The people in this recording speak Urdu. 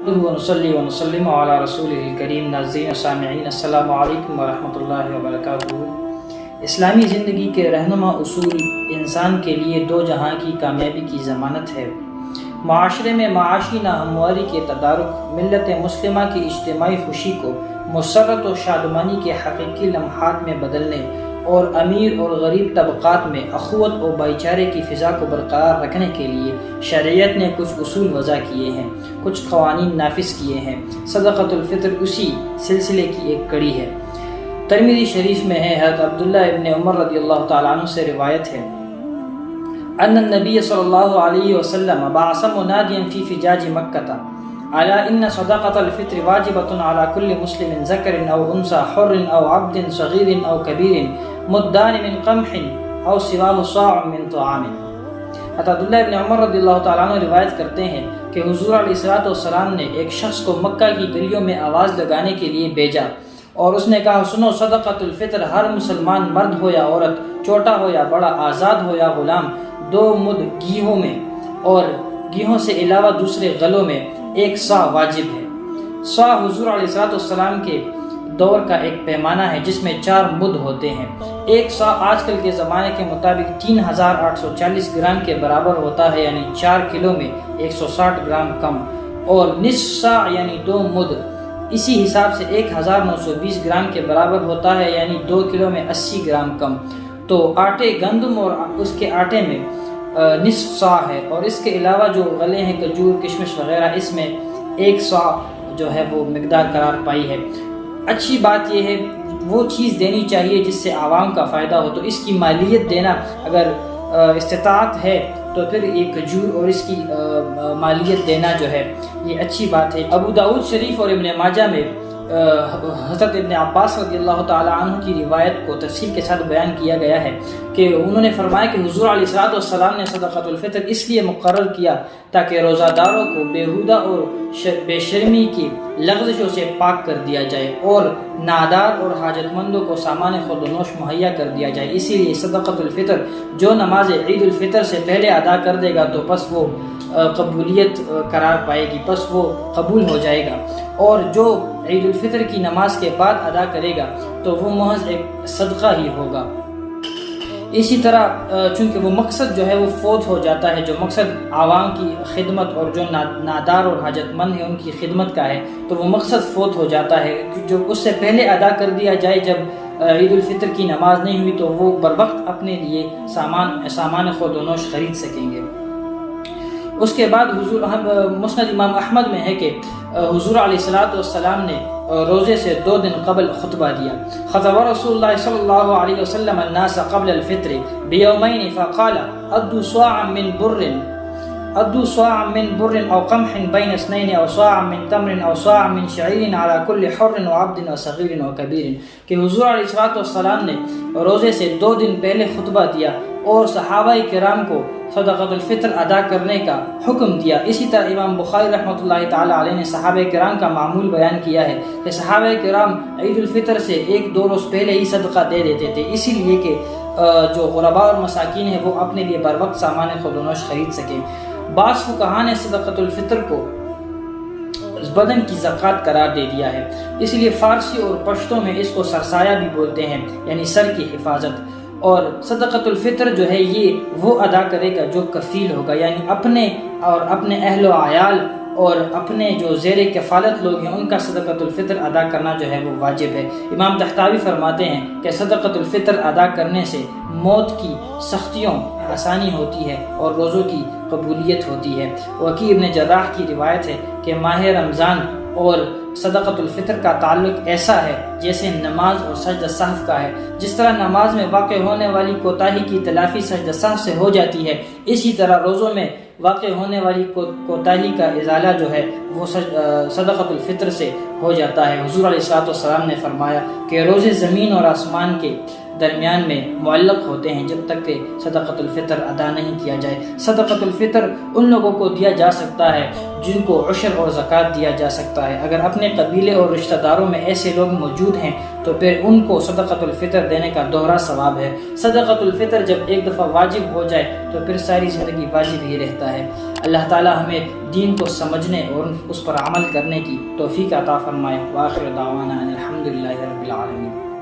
ونصلي ونسلم على رسوله الکریم۔ ناظرین و سامعین، السلام علیکم ورحمۃ اللہ وبرکاتہ۔ اسلامی زندگی کے رہنما اصول انسان کے لیے دو جہاں کی کامیابی کی ضمانت ہے۔ معاشرے میں معاشی ناہمواری کے تدارک، ملت مسلمہ کی اجتماعی خوشی کو مسرت و شادمانی کے حقیقی لمحات میں بدلنے اور امیر اور غریب طبقات میں اخوت و بھائی چارے کی فضا کو برقرار رکھنے کے لیے شریعت نے کچھ اصول وضع کیے ہیں، کچھ قوانین نافذ کیے ہیں۔ صدقۃ الفطر اسی سلسلے کی ایک کڑی ہے۔ ترمذی شریف میں ہے، حضرت عبداللہ ابن عمر رضی اللہ تعالیٰ عنہ سے روایت ہے، ان النبی صلی اللہ علیہ وسلم بعث منادیا فی فجاج مکہ على ان صدقۃ الفطر واجبۃ على كل مسلم ذکر او انثى حر او عبد صغیر او کبیر مدان من قمح او سواه صاع من طعام۔ حضرت عبداللہ ابن عمر رضی اللہ تعالیٰ عنہ روایت کرتے ہیں کہ حضور علیہ الصلوۃ والسلام نے ایک شخص کو مکہ کی گلیوں میں آواز لگانے کے لیے بھیجا اور اس نے کہا، سنو، صدقۃ الفطر ہر مسلمان مرد ہو یا عورت، چھوٹا ہو یا بڑا، آزاد ہو یا غلام، 2 مد گیہوں میں اور گیہوں سے علاوہ دوسرے غلوں میں 1 صاع واجب ہے۔ صاع حضور علیہ الصلوۃ والسلام کے دور کا ایک پیمانہ ہے جس میں 4 مد ہوتے ہیں۔ 1 صاع آج کل کے زمانے کے مطابق 3840 گرام کے برابر ہوتا ہے، یعنی 4 کلو میں 160 گرام کم، اور نصف صاع یعنی 2 مد اسی حساب سے 1920 گرام کے برابر ہوتا ہے، یعنی 2 کلو میں 80 گرام کم۔ تو آٹے، گندم اور اس کے آٹے میں نصف صاع ہے، اور اس کے علاوہ جو غلے ہیں، کھجور، کشمش وغیرہ، اس میں 1 صاع جو ہے وہ مقدار قرار پائی ہے۔ اچھی بات یہ ہے وہ چیز دینی چاہیے جس سے عوام کا فائدہ ہو، تو اس کی مالیت دینا اگر استطاعت ہے تو پھر یہ کھجور اور اس کی مالیت دینا جو ہے یہ اچھی بات ہے۔ ابو داؤد شریف اور ابن ماجہ میں حضرت ابن عباس رضی اللہ تعالیٰ عنہ کی روایت کو تفصیل کے ساتھ بیان کیا گیا ہے کہ انہوں نے فرمایا کہ حضور علیہ الصلوۃ والسلام نے صدقۃ الفطر اس لیے مقرر کیا تاکہ روزہ داروں کو بیہودہ اور بے شرمی کی لغزشوں سے پاک کر دیا جائے اور نادار اور حاجت مندوں کو سامان خورد و نوش مہیا کر دیا جائے۔ اسی لیے صدقۃ الفطر جو نماز عید الفطر سے پہلے ادا کر دے گا تو پس وہ قبولیت قرار پائے گی، پس وہ قبول ہو جائے گا، اور جو عید الفطر کی نماز کے بعد ادا کرے گا تو وہ محض ایک صدقہ ہی ہوگا۔ اسی طرح چونکہ وہ مقصد جو ہے وہ فوت ہو جاتا ہے، جو مقصد عوام کی خدمت اور جو نادار اور حاجت مند ہے ان کی خدمت کا ہے، تو وہ مقصد فوت ہو جاتا ہے۔ جو اس سے پہلے ادا کر دیا جائے، جب عید الفطر کی نماز نہیں ہوئی، تو وہ بر وقت اپنے لیے سامان خورد و نوش خرید سکیں گے۔ اس کے بعد مسند امام احمد میں ہے کہ حضور علیہ الصلوۃ والسلام نے روزے سے 2 دن قبل خطبہ دیا۔ خطب رسول اللہ صلی اللہ علیہ وسلم الناس قبل الفطر بیومین فقال ادوا صاعا من بر او قمح بین اثنین او صاعا من تمر او صاعا من شعیر على كل حر وعبد وصغیر وکبیر، کہ حضور علیہ الصلوۃ والسلام نے روزے سے 2 دن پہلے خطبہ دیا اور صحابہ کرام کو صدقۃ الفطر ادا کرنے کا حکم دیا۔ اسی طرح امام بخاری رحمۃ اللہ تعالیٰ علیہ نے صحابہ کرام کا معمول بیان کیا ہے کہ صحابہ کرام عید الفطر سے 1-2 روز پہلے ہی صدقہ دے دیتے تھے، اسی لیے کہ جو غرباء اور مساکین ہیں وہ اپنے لیے بر وقت سامان خورد و نوش خرید سکیں۔ بعض فقہاء نے صدقۃ الفطر کو بدن کی زکوٰۃ قرار دے دیا ہے، اس لیے فارسی اور پشتو میں اس کو سرسایہ بھی بولتے ہیں، یعنی سر کی حفاظت۔ اور صدقۃ الفطر جو ہے یہ وہ ادا کرے گا جو کفیل ہوگا، یعنی اپنے اہل و عیال اور اپنے جو زیر کفالت لوگ ہیں ان کا صدقۃ الفطر ادا کرنا جو ہے وہ واجب ہے۔ امام طحطاوی فرماتے ہیں کہ صدقۃ الفطر ادا کرنے سے موت کی سختیوں آسانی ہوتی ہے اور روزوں کی قبولیت ہوتی ہے۔ وکیع ابن جراح کی روایت ہے کہ ماہ رمضان اور صدقۃ الفطر کا تعلق ایسا ہے جیسے نماز اور سجدہ سہو کا ہے۔ جس طرح نماز میں واقع ہونے والی کوتاہی کی تلافی سجدہ سہو سے ہو جاتی ہے، اسی طرح روزوں میں واقع ہونے والی کوتاہی کا ازالہ جو ہے وہ صدقۃ الفطر سے ہو جاتا ہے۔ حضور علیہ الصلوۃ والسلام نے فرمایا کہ روزے زمین اور آسمان کے درمیان میں معلق ہوتے ہیں جب تک کہ صدقۃ الفطر ادا نہیں کیا جائے۔ صدقۃ الفطر ان لوگوں کو دیا جا سکتا ہے جن کو عشر اور زکوٰۃ دیا جا سکتا ہے۔ اگر اپنے قبیلے اور رشتہ داروں میں ایسے لوگ موجود ہیں تو پھر ان کو صدقۃ الفطر دینے کا دوہرا ثواب ہے۔ صدقۃ الفطر جب ایک دفعہ واجب ہو جائے تو پھر ساری زندگی واجب ہی رہتا ہے۔ اللہ تعالی ہمیں دین کو سمجھنے اور اس پر عمل کرنے کی توفیق عطا فرمائے۔ وآخر دعوانا ان الحمد للہ رب العالمین۔